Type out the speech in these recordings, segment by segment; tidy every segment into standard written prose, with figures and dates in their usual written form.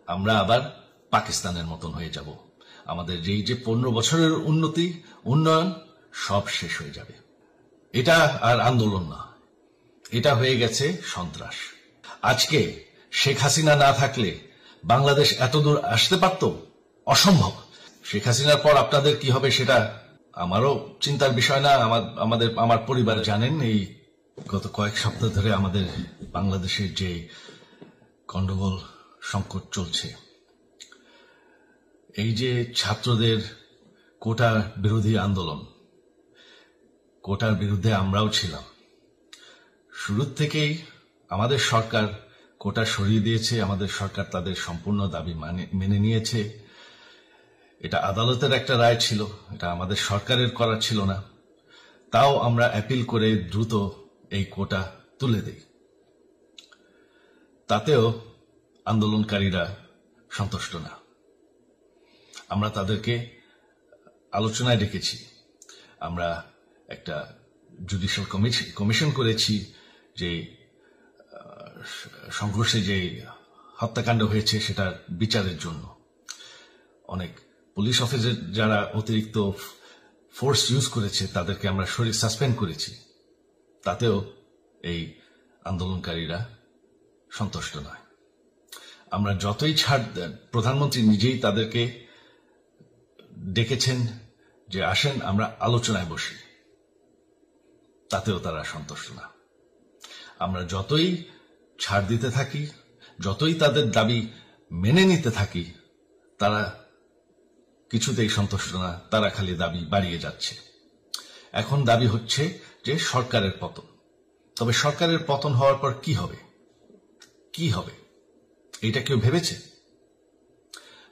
আমরা আবার পাকিস্তানের মতন হয়ে যাব। আমাদের যেই যে 15 বছরের উন্নয়ন সব শেষ হয়ে যাবে। এটা আর আন্দোলন না, এটা হয়ে গেছে সন্ত্রাস। আজকে শেখ হাসিনা না থাকলে বাংলাদেশ এতদূর আসতে পারত? অসম্ভব। শেখ হাসিনার পর আপনাদের কি হবে সেটা আমারও চিন্তার বিষয় না। আমার পরিবার জানেন, এই গত কয়েক সপ্তাহ ধরে আমাদের বাংলাদেশের যে গন্ডগোল সংকট চলছে, এই যে ছাত্রদের কোটা বিরোধী আন্দোলন, কোটার বিরুদ্ধে আমরাও ছিলাম। শুরুর থেকেই আমাদের সরকার কোটা সরিয়ে দিয়েছে, আমাদের সরকার তাদের সম্পূর্ণ দাবি মেনে নিয়েছে। এটা আদালতের একটা রায় ছিল, এটা আমাদের সরকারের করা ছিল না। তাও আমরা অ্যাপিল করে দ্রুত এই কোটা তুলে দেই। তাতেও আন্দোলনকারীরা সন্তুষ্ট না। আমরা তাদেরকে আলোচনায় ডেকেছি, আমরা একটা জুডিশিয়াল কমিশন করেছি, যে সংঘর্ষে যে হত্যাকাণ্ড হয়েছে সেটার বিচারের জন্য। অনেক পুলিশ অফিসার যারা অতিরিক্ত ফোর্স ইউজ করেছে তাদেরকে আমরা সাসপেন্ড করেছি। তাতেও এই আন্দোলনকারীরা সন্তুষ্ট নয়। আমরা যতই ছাড় দেন, প্রধানমন্ত্রী নিজেই তাদেরকে ডেকেছেন যে আসেন আমরা আলোচনায় বসি, তাতেও তারা সন্তুষ্ট না। আমরা যতই ছাড় দিতে থাকি, যতই তাদের দাবি মেনে নিতে থাকি, তারা কিছুতেই সন্তুষ্ট না, তারা খালি দাবি বাড়িয়ে যাচ্ছে। এখন দাবি হচ্ছে যে সরকারের পতন। তবে সরকারের পতন হওয়ার পর কি হবে? কি হবে এটা কেউ ভেবেছে?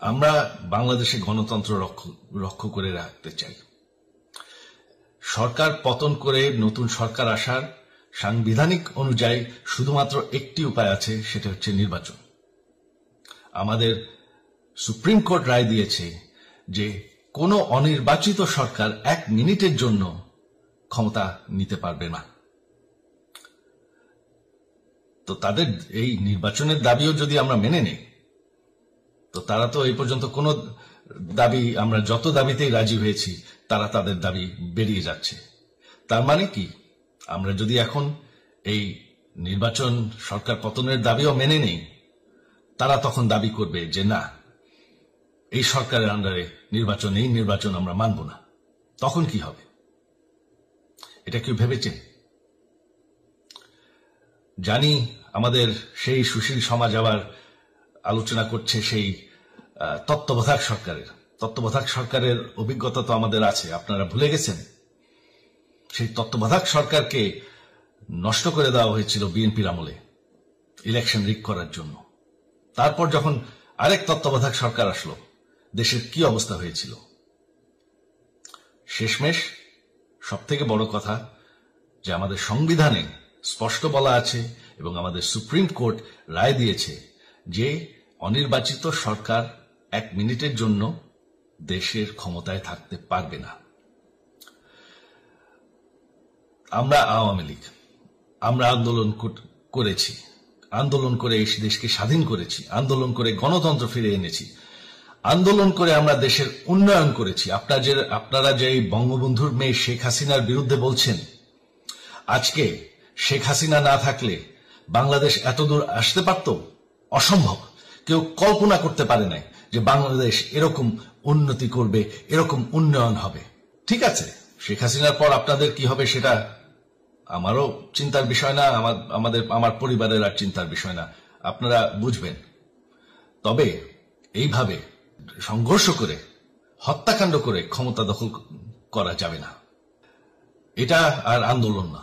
আমরা বাংলাদেশে গণতন্ত্র রক্ষা করে রাখতে চাই। সরকার পতন করে নতুন সরকার আসার সাংবিধানিক অনুযায়ী শুধুমাত্র একটি উপায় আছে, সেটা হচ্ছে নির্বাচন। আমাদের সুপ্রিম কোর্ট রায় দিয়েছে যে কোনো অনির্বাচিত সরকার 1 মিনিটের জন্য ক্ষমতা নিতে পারবে না। তো তাদের এই নির্বাচনের দাবিও যদি আমরা মেনে নেই, তো তারা তো এই পর্যন্ত কোনো দাবি, আমরা যত দাবিতেই রাজি হয়েছি তারা তাদের দাবি বেরিয়ে যাচ্ছে। তার মানে কি, আমরা যদি এখন এই নির্বাচন সরকার পতনের দাবিও মেনে নেই, তারা তখন দাবি করবে যে না, এই সরকারের আন্ডারে এই নির্বাচন আমরা মানব না। তখন কি হবে? এটা কেউ ভেবেছে? জানি আমাদের সেই সুশীল সমাজ আবার আলোচনা করছে সেই তত্ত্বাবধায়ক সরকারের অভিজ্ঞতা তো আমাদের আছে, আপনারা ভুলে গেছেন? সেই তত্ত্বাবধায়ক সরকারকে নষ্ট করে দেওয়া হয়েছিল বিএনপির আমলে ইলেকশন রিগ করার জন্য। তারপর যখন আরেক তত্ত্বাবধায়ক সরকার আসলো, দেশের কি অবস্থা হয়েছিল? শেষমেশ সবথেকে বড় কথা যে আমাদের সংবিধানে স্পষ্ট বলা আছে এবং আমাদের সুপ্রিম কোর্ট রায় দিয়েছে যে অনির্বাচিত সরকার 1 মিনিটের জন্য দেশের ক্ষমতায় থাকতে পারবে না। আমরা আওয়ামী লীগ, আমরা আন্দোলন করেছি, আন্দোলন করে এই দেশকে স্বাধীন করেছি, আন্দোলন করে গণতন্ত্র ফিরে এনেছি, আন্দোলন করে আমরা দেশের উন্নয়ন করেছি। আপনারা যে বঙ্গবন্ধুর মেয়ে শেখ হাসিনার বিরুদ্ধে বলছেন, আজকে শেখ হাসিনা না থাকলে বাংলাদেশ এতদূর আসতে পারত? অসম্ভব। কেউ কল্পনা করতে পারে নাই যে বাংলাদেশ এরকম উন্নতি করবে, এরকম উন্নয়ন হবে। ঠিক আছে, শেখ হাসিনার পর আপনাদের কি হবে সেটা আমারও চিন্তার বিষয় না, আমার পরিবারের আর চিন্তার বিষয় না, আপনারা বুঝবেন। তবে এইভাবে সংঘর্ষ করে, হত্যাকাণ্ড করে ক্ষমতা দখল করা যাবে না। এটা আর আন্দোলন না।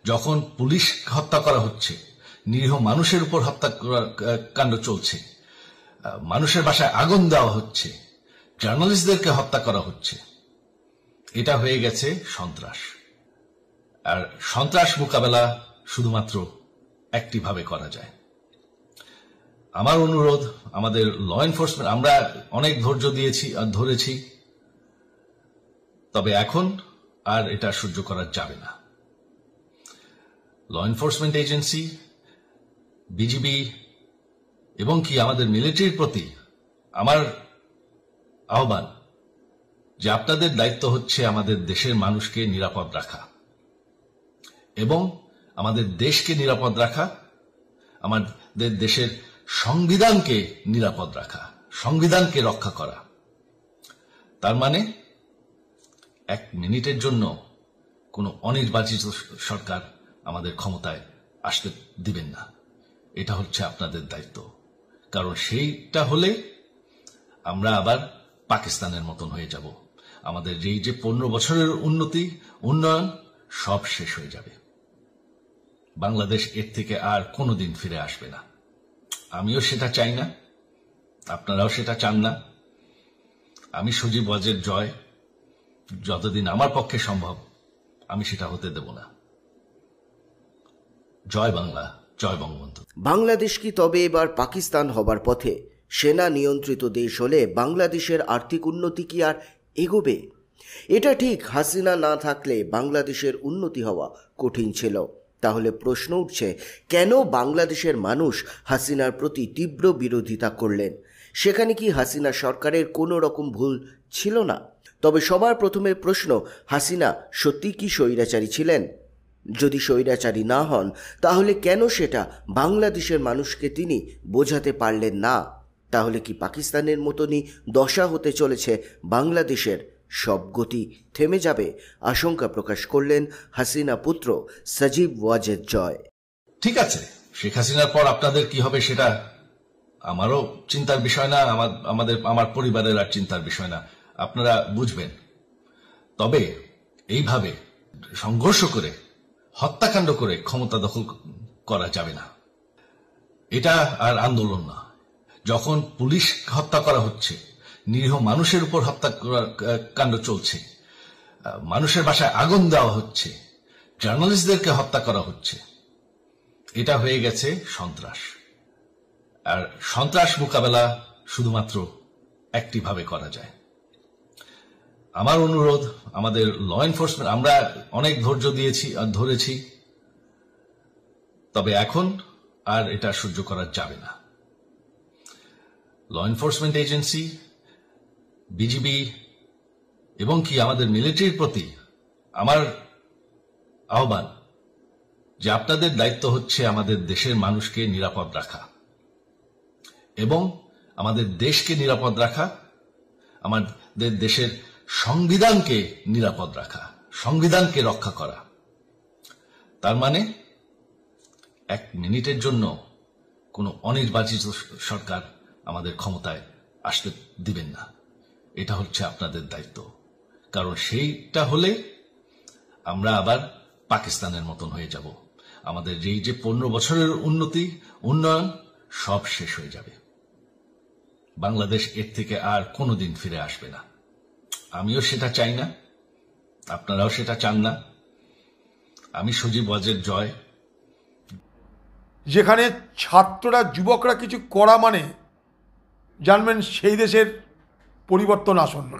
যখন পুলিশ হত্যা করা হচ্ছে, নিরীহ মানুষের উপর হত্যাকাণ্ড চলছে, মানুষের বাসায় আগুন দেওয়া হচ্ছে, জার্নালিস্টদেরকে হত্যা করা হচ্ছে, এটা হয়ে গেছে সন্ত্রাস। আর সন্ত্রাস মোকাবেলা শুধুমাত্র একটি ভাবে করা যায়। আমার অনুরোধ, আমাদের ল এনফোর্সমেন্ট, আমরা অনেক ধৈর্য ধরেছি, তবে এখন আর এটা সহ্য করা যাবে না। ল এনফোর্সমেন্ট এজেন্সি, বিজিবি এবং কি আমাদের মিলিটারির প্রতি আমার আহ্বান যে আপনাদের দায়িত্ব হচ্ছে আমাদের দেশের মানুষকে নিরাপদ রাখা এবং আমাদের দেশকে নিরাপদ রাখা, আমাদের দেশের সংবিধানকে নিরাপদ রাখা, সংবিধানকে রক্ষা করা। তার মানে এক মিনিটের জন্য কোনো অনির্বাচিত সরকার আমাদের ক্ষমতায় আসতে দিবেন না। এটা হচ্ছে আপনাদের দায়িত্ব, কারণ সেইটা হলে আমরা আবার পাকিস্তানের মতন হয়ে যাব। আমাদের এই যে 15 বছরের উন্নয়ন সব শেষ হয়ে যাবে। বাংলাদেশ এর থেকে আর কোনোদিন ফিরে আসবে না। আমিও সেটা চাই না, আপনারাও সেটা চান না। আমি সজীব ওয়াজের জয় যতদিন আমার পক্ষে সম্ভব আমি সেটা হতে দেব না। জয় বাংলা, জয় বঙ্গবন্ধু। বাংলাদেশ কি তবে এবার পাকিস্তান হবার পথে? সেনা নিয়ন্ত্রিত দেশ হলে বাংলাদেশের আর্থিক উন্নতি কি আর এগোবে? এটা ঠিক, হাসিনা না থাকলে বাংলাদেশের উন্নতি হওয়া কঠিন ছিল। তাহলে প্রশ্ন উঠছে, কেন বাংলাদেশের মানুষ হাসিনার প্রতি তীব্র বিরোধিতা করলেন? সেখানে কি হাসিনা সরকারের কোনো রকম ভুল ছিল না? তবে সবার প্রথমে প্রশ্ন, হাসিনা সত্যি কি স্বৈরাচারী ছিলেন? যদি স্বৈরাচারী না হন তাহলে কেন সেটা বাংলাদেশের মানুষকে তিনি বোঝাতে পারলেন না? তাহলে কি পাকিস্তানের মতনই দশা হতে চলেছে বাংলাদেশের? সব গতি থেমে যাবে, আশঙ্কা প্রকাশ করলেন হাসিনা পুত্র সজীব ওয়াজেদ জয়। ঠিক আছে, শেখ হাসিনার পর আপনাদের কি হবে সেটা আমারও চিন্তার বিষয় না, আমার পরিবারের আর চিন্তার বিষয় না, আপনারা বুঝবেন। তবে এইভাবে সংঘর্ষ করে হত্যাকাণ্ড করে ক্ষমতা দখল করা যাবে না। এটা আর আন্দোলন না। যখন পুলিশ হত্যা করা হচ্ছে, নিরীহ মানুষের উপর হত্যাকাণ্ড চলছে, মানুষের বাসায় আগুন দেওয়া হচ্ছে, জার্নালিস্টদেরকে হত্যা করা হচ্ছে, এটা হয়ে গেছে সন্ত্রাস। আর সন্ত্রাস মোকাবেলা শুধুমাত্র একটি ভাবে করা যায়। আমার অনুরোধ, আমাদের ল এনফোর্সমেন্ট, আমরা অনেক ধৈর্য ধরেছি, তবে এখন আর এটা সহ্য করা যাবে না। ল এনফোর্সমেন্ট এজেন্সি, বিজিবি এবং কি আমাদের মিলিটারির প্রতি আমার আহ্বান যে আপনাদের দায়িত্ব হচ্ছে আমাদের দেশের মানুষকে নিরাপদ রাখা এবং আমাদের দেশকে নিরাপদ রাখা, আমাদের দেশের সংবিধানকে নিরাপদ রাখা, সংবিধানকে রক্ষা করা। তার মানে এক মিনিটের জন্য কোনো অনির্বাচিত সরকার আমাদের ক্ষমতায় আসতে দিবেন না। এটা হচ্ছে আপনাদের দায়িত্ব, কারণ সেইটা হলে আমরা আবার পাকিস্তানের মতন হয়ে যাব। আমাদের এই যে 15 বছরের উন্নয়ন সব শেষ হয়ে যাবে। বাংলাদেশ এর থেকে আর কোনোদিন ফিরে আসবে না। আমিও সেটা চাই না, আপনারাও সেটা চান না। আমি সজীব ওয়াজের জয়। যেখানে ছাত্ররা, যুবকরা কিছু করা মানে জানবেন সেই দেশের পরিবর্তন আসন্ন।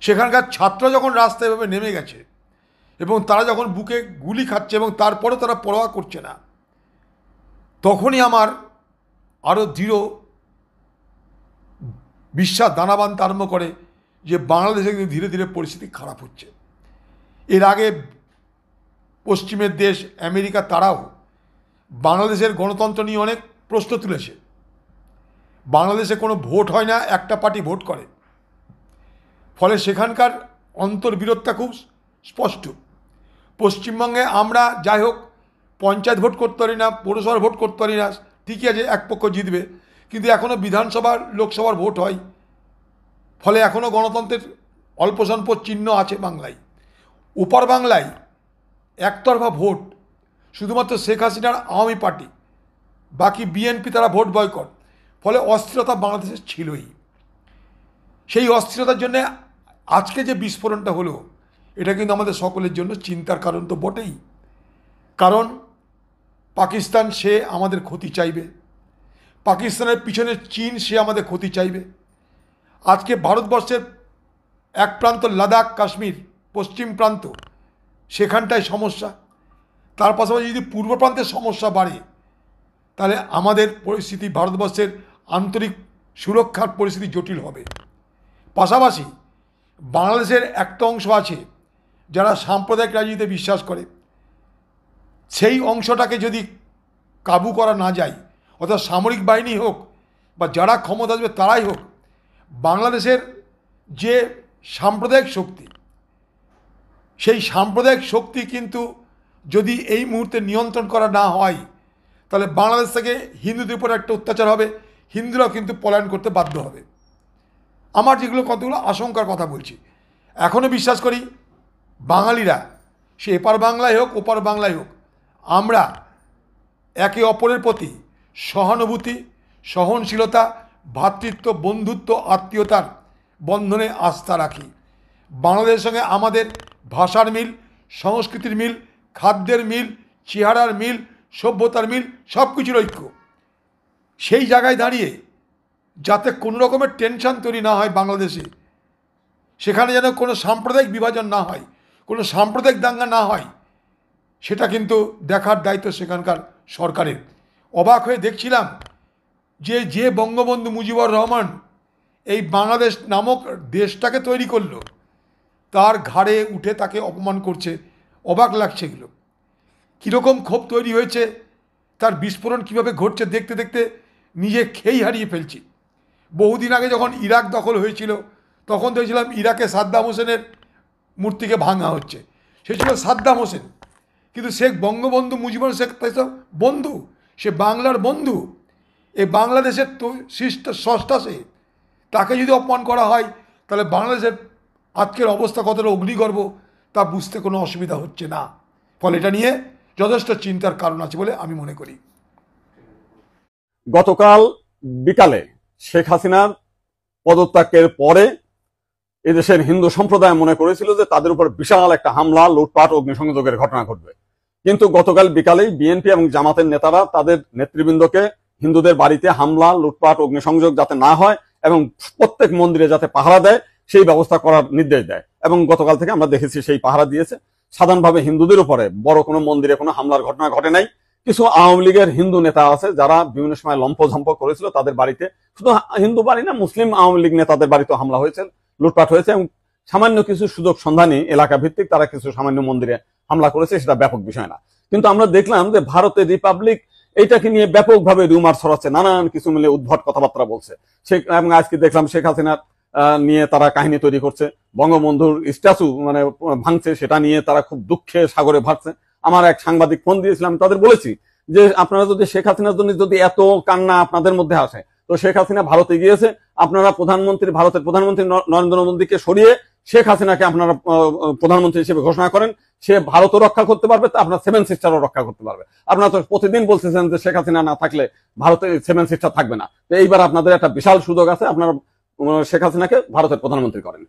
সেখানকার ছাত্ররা যখন রাস্তায় এভাবে নেমে গেছে এবং তারা যখন বুকে গুলি খাচ্ছে এবং তারপরে তারা পরোয়া করছে না, তখনই আমার আরও দৃঢ় বিশ্বাস দানা বাঁধতে আরম্ভ করে যে বাংলাদেশে কিন্তু ধীরে ধীরে পরিস্থিতি খারাপ হচ্ছে। এর আগে পশ্চিমের দেশ আমেরিকা তারাও বাংলাদেশের গণতন্ত্র নিয়ে অনেক প্রশ্ন তুলেছে। বাংলাদেশে কোনো ভোট হয় না, একটা পার্টি ভোট করে, ফলে সেখানকার অন্তর্বিরোধটা খুব স্পষ্ট। পশ্চিমবঙ্গে আমরা যাই হোক পঞ্চায়েত ভোট করতে পারি না, পৌরসভার ভোট করতে পারি না, ঠিকই আছে, এক পক্ষ জিতবে, কিন্তু এখনও বিধানসভার লোকসভার ভোট হয়, ফলে এখনও গণতন্ত্রের অল্প স্বল্প চিহ্ন আছে বাংলায়। ওপার বাংলায় একতরফা ভোট, শুধুমাত্র শেখ হাসিনার আওয়ামী পার্টি, বাকি বিএনপি তারা ভোট বয়কট, ফলে অস্থিরতা বাংলাদেশে ছিলই। সেই অস্থিরতার জন্য আজকে যে বিস্ফোরণটা হলো, এটা কিন্তু আমাদের সকলের জন্য চিন্তার কারণ তো বটেই। কারণ পাকিস্তান সে আমাদের ক্ষতি চাইবে, পাকিস্তানের পিছনে চীন সে আমাদের ক্ষতি চাইবে। আজকে ভারতবর্ষের এক প্রান্ত লাদাখ, কাশ্মীর, পশ্চিম প্রান্ত, সেখানটায় সমস্যা, তার পাশাপাশি যদি পূর্ব প্রান্তের সমস্যা বাড়ে, তাহলে আমাদের পরিস্থিতি, ভারতবর্ষের আন্তরিক সুরক্ষার পরিস্থিতি জটিল হবে। পাশাপাশি বাংলাদেশের একটা অংশ আছে যারা সাম্প্রদায়িক রাজনীতিতে বিশ্বাস করে, সেই অংশটাকে যদি কাবু করা না যায়, অর্থাৎ সামরিক বাহিনী হোক বা যারা ক্ষমতা আসবে তারাই হোক, বাংলাদেশের যে সাম্প্রদায়িক শক্তি, সেই সাম্প্রদায়িক শক্তি কিন্তু যদি এই মুহূর্তে নিয়ন্ত্রণ করা না হয়, তাহলে বাংলাদেশ থেকে হিন্দুদের উপর একটা অত্যাচার হবে, হিন্দুরাও কিন্তু পলায়ন করতে বাধ্য হবে। আমার যেগুলো কতগুলো আশঙ্কার কথা বলছি, এখনও বিশ্বাস করি বাঙালিরা, সে এপার বাংলায় হোক ওপার বাংলায় হোক, আমরা একে অপরের প্রতি সহানুভূতি, সহনশীলতা, ভ্রাতৃত্ব, বন্ধুত্ব, আত্মীয়তার বন্ধনে আস্থা রাখি। বাংলাদেশের সঙ্গে আমাদের ভাষার মিল, সংস্কৃতির মিল, খাদ্যের মিল, চেহারার মিল, সভ্যতার মিল, সব কিছুর ঐক্য। সেই জায়গায় দাঁড়িয়ে যাতে কোনো রকমের টেনশন তৈরি না হয় বাংলাদেশে, সেখানে যেন কোনো সাম্প্রদায়িক বিভাজন না হয়, কোনো সাম্প্রদায়িক দাঙ্গা না হয়, সেটা কিন্তু দেখার দায়িত্ব সেখানকার সরকারের। অবাক হয়ে দেখছিলাম যে বঙ্গবন্ধু মুজিবুর রহমান এই বাংলাদেশ নামক দেশটাকে তৈরি করলো, তার ঘাড়ে উঠে তাকে অপমান করছে। অবাক লাগছে এগুলো। কীরকম ক্ষোভ তৈরি হয়েছে, তার বিস্ফোরণ কীভাবে ঘটছে দেখতে দেখতে নিজে খেই হারিয়ে ফেলছি। বহুদিন আগে যখন ইরাক দখল হয়েছিল, তখন দেখছিলাম ইরাকে সাদ্দাম হোসেনের মূর্তিকে ভাঙা হচ্ছে। সে ছিল সাদ্দাম হোসেন, কিন্তু শেখ বঙ্গবন্ধু মুজিবুর শেখ বন্ধু, সে বাংলার বন্ধু, এই বাংলাদেশের তো স্রষ্টা সে। তাকে যদি অপমান করা হয়, তাহলে বাংলাদেশের আজকের অবস্থা কতটা অগ্নিগর্ভ তা বুঝতে কোনো অসুবিধা হচ্ছে না। ফলে এটা নিয়ে যথেষ্ট চিন্তার কারণ আছে বলে আমি মনে করি। গতকাল বিকালে শেখ হাসিনার পদত্যাগের পরে এদেশের হিন্দু সম্প্রদায় মনে করেছিল যে তাদের উপর বিশাল একটা হামলা, লুটপাট, অগ্নিসংযোগের ঘটনা ঘটবে। কিন্তু গতকাল বিকালেই বিএনপি এবং জামাতের নেতারা তাদের নেতৃবৃন্দকে হিন্দুদের বাড়িতে হামলা, লুটপাট, অগ্নিসংযোগ যাতে না হয় এবং প্রত্যেক মন্দিরে যাতে পাহারা দেয় সেই ব্যবস্থা করার নির্দেশ দেয়। এবং গতকাল থেকে আমরা দেখেছি সেই পাহারা দিয়েছে। সাধারণভাবে হিন্দুদের উপরে বড় কোনো মন্দিরে কোনো হামলার ঘটনা ঘটে নাই। কিছু আওয়ামী লীগের হিন্দু নেতা আছে যারা বিভিন্ন সময় লম্ফঝম্প করেছিল, তাদের বাড়িতে, শুধু হিন্দু বাড়ি না, মুসলিম আওয়ামী লীগ নেতাদের বাড়িতেও হামলা হয়েছে, লুটপাট হয়েছে এবং সামান্য কিছু সুযোগ সন্ধানী এলাকা ভিত্তিক তারা কিছু সামান্য মন্দিরে হামলা করেছে, সেটা ব্যাপক বিষয় না। কিন্তু আমরা দেখলাম যে ভারতের রিপাবলিক এইটাকে নিয়ে ব্যাপকভাবে রিউমার ছড়াচ্ছে, নানান কিছু মিলে উদ্ভট কথাবার্তা বলছে। এবং আজকে দেখলাম শেখ হাসিনার নিয়ে তারা কাহিনী তৈরি করছে, বঙ্গবন্ধুর স্ট্যাচু মানে ভাঙছে, সেটা নিয়ে তারা খুব দুঃখে সাগরে ভাসছে। আমার এক সাংবাদিক ফোন দিয়েছিলাম, তাদের বলেছি যে আপনারা যদি শেখ হাসিনার জন্য যদি এত কান্না আপনাদের মধ্যে আসে, তো শেখ হাসিনা ভারতে গিয়েছে, আপনারা ভারতের প্রধানমন্ত্রী নরেন্দ্র মোদীকে সরিয়ে শেখ হাসিনাকে আপনারা প্রধানমন্ত্রী হিসেবে ঘোষণা করেন, সে ভারতও রক্ষা করতে পারবে, তা আপনার 7 সিস্টারও রক্ষা করতে পারবে। আপনারা তো প্রতিদিন বলতেছেন যে শেখ হাসিনা না থাকলে ভারতে 7 সিস্টার থাকবে না। তো এইবার আপনাদের একটা বিশাল সুযোগ আছে, আপনারা শেখ হাসিনাকে ভারতের প্রধানমন্ত্রী করেন।